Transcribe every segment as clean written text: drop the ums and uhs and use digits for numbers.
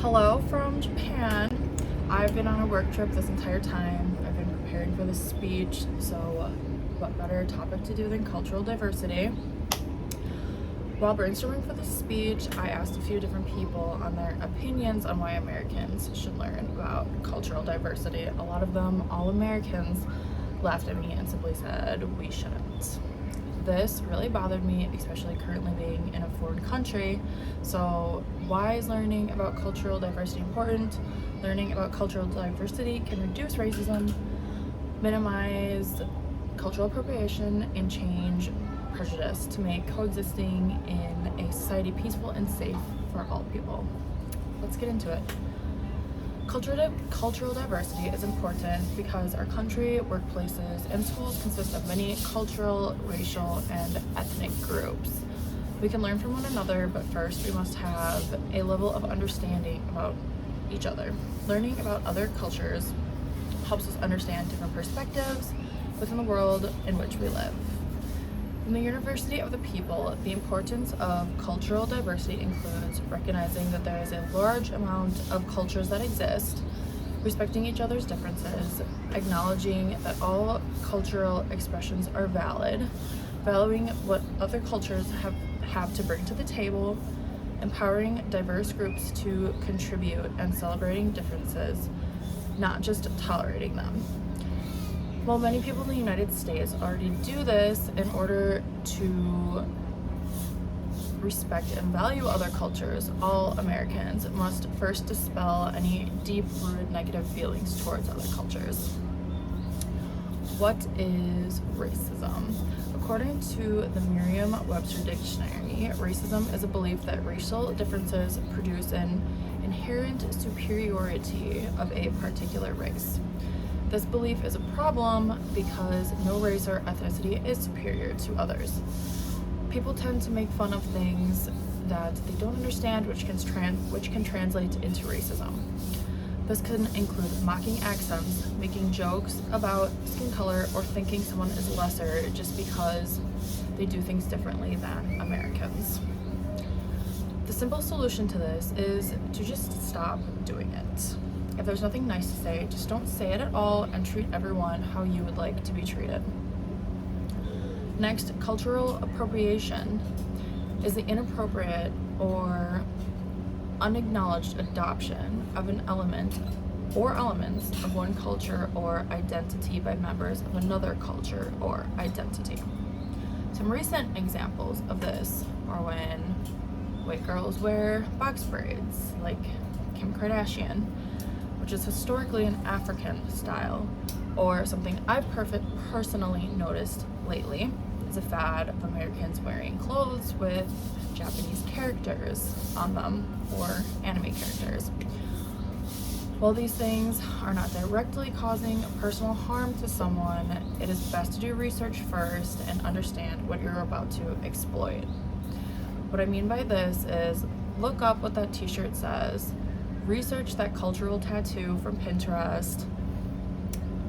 Hello from Japan. I've been on a work trip this entire time. I've been preparing for this speech, so what better topic to do than cultural diversity? While brainstorming for this speech, I asked a few different people on their opinions on why Americans should learn about cultural diversity. A lot of them, all Americans, laughed at me and simply said, we shouldn't. This really bothered me, especially currently being in a foreign country. So why is learning about cultural diversity important? Learning about cultural diversity can reduce racism, minimize cultural appropriation, and change prejudice to make coexisting in a society peaceful and safe for all people. Let's get into it. Cultural diversity is important because our country, workplaces, and schools consist of many cultural, racial, and ethnic groups. We can learn from one another, but first we must have a level of understanding about each other. Learning about other cultures helps us understand different perspectives within the world in which we live. From the University of the People, the importance of cultural diversity includes recognizing that there is a large amount of cultures that exist, respecting each other's differences, acknowledging that all cultural expressions are valid, valuing what other cultures have to bring to the table, empowering diverse groups to contribute, and celebrating differences, not just tolerating them. While many people in the United States already do this, in order to respect and value other cultures, all Americans must first dispel any deep-rooted negative feelings towards other cultures. What is racism? According to the Merriam-Webster Dictionary, racism is a belief that racial differences produce an inherent superiority of a particular race. This belief is a problem because no race or ethnicity is superior to others. People tend to make fun of things that they don't understand, which can translate into racism. This can include mocking accents, making jokes about skin color, or thinking someone is lesser just because they do things differently than Americans. The simple solution to this is to just stop doing it. If there's nothing nice to say, just don't say it at all and treat everyone how you would like to be treated. Next, cultural appropriation is the inappropriate or unacknowledged adoption of an element or elements of one culture or identity by members of another culture or identity. Some recent examples of this are when white girls wear box braids, like Kim Kardashian, which is historically an African style, or something I've personally noticed lately is a fad of Americans wearing clothes with Japanese characters on them, or anime characters. While these things are not directly causing personal harm to someone, it is best to do research first and understand what you're about to exploit. What I mean by this is look up what that t-shirt says, research that cultural tattoo from Pinterest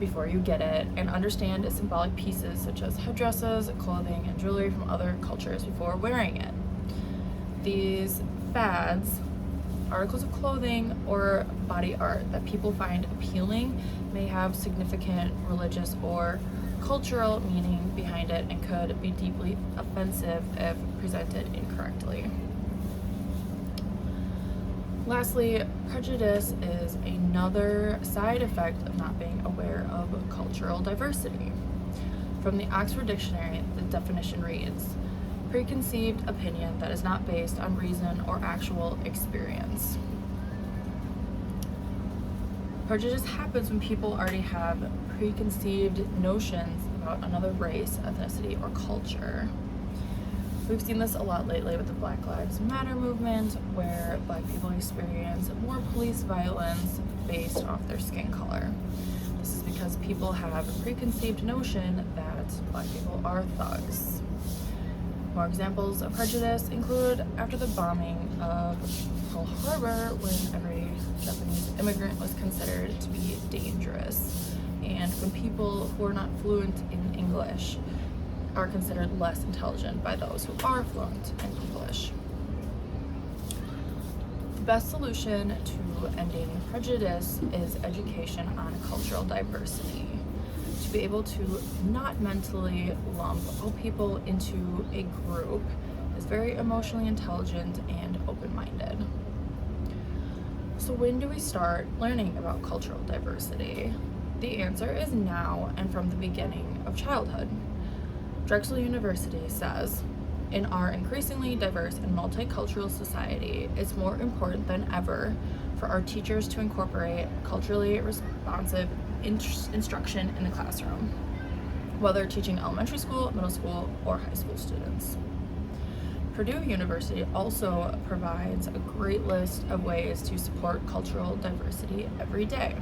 before you get it, and understand its symbolic pieces such as headdresses, clothing, and jewelry from other cultures before wearing it. These fads, articles of clothing, or body art that people find appealing may have significant religious or cultural meaning behind it and could be deeply offensive if presented incorrectly. Lastly, prejudice is another side effect of not being aware of cultural diversity. From the Oxford Dictionary, the definition reads, preconceived opinion that is not based on reason or actual experience. Prejudice happens when people already have preconceived notions about another race, ethnicity, or culture. We've seen this a lot lately with the Black Lives Matter movement, where Black people experience more police violence based off their skin color. This is because people have a preconceived notion that Black people are thugs. More examples of prejudice include after the bombing of Pearl Harbor, when every Japanese immigrant was considered to be dangerous, and when people who are not fluent in English are considered less intelligent by those who are fluent in English. best solution to ending prejudice is education on cultural diversity. To be able to not mentally lump all people into a group is very emotionally intelligent and open-minded. So when do we start learning about cultural diversity? The answer is now and from the beginning of childhood. Drexel University says, in our increasingly diverse and multicultural society, it's more important than ever for our teachers to incorporate culturally responsive instruction in the classroom, whether teaching elementary school, middle school, or high school students. Purdue University also provides a great list of ways to support cultural diversity every day.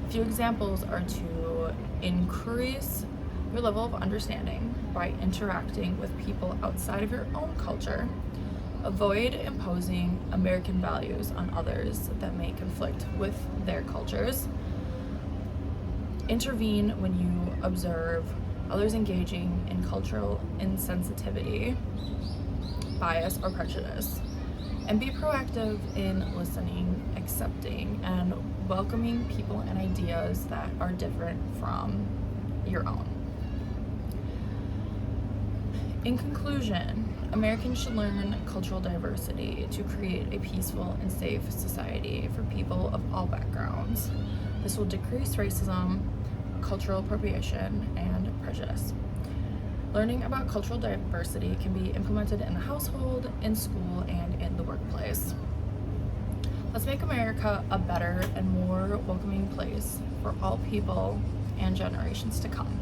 A few examples are to increase your level of understanding by interacting with people outside of your own culture. Avoid imposing American values on others that may conflict with their cultures. Intervene when you observe others engaging in cultural insensitivity, bias, or prejudice. And be proactive in listening, accepting, and welcoming people and ideas that are different from your own. In conclusion, Americans should learn cultural diversity to create a peaceful and safe society for people of all backgrounds. This will decrease racism, cultural appropriation, and prejudice. Learning about cultural diversity can be implemented in the household, in school, and in the workplace. Let's make America a better and more welcoming place for all people and generations to come.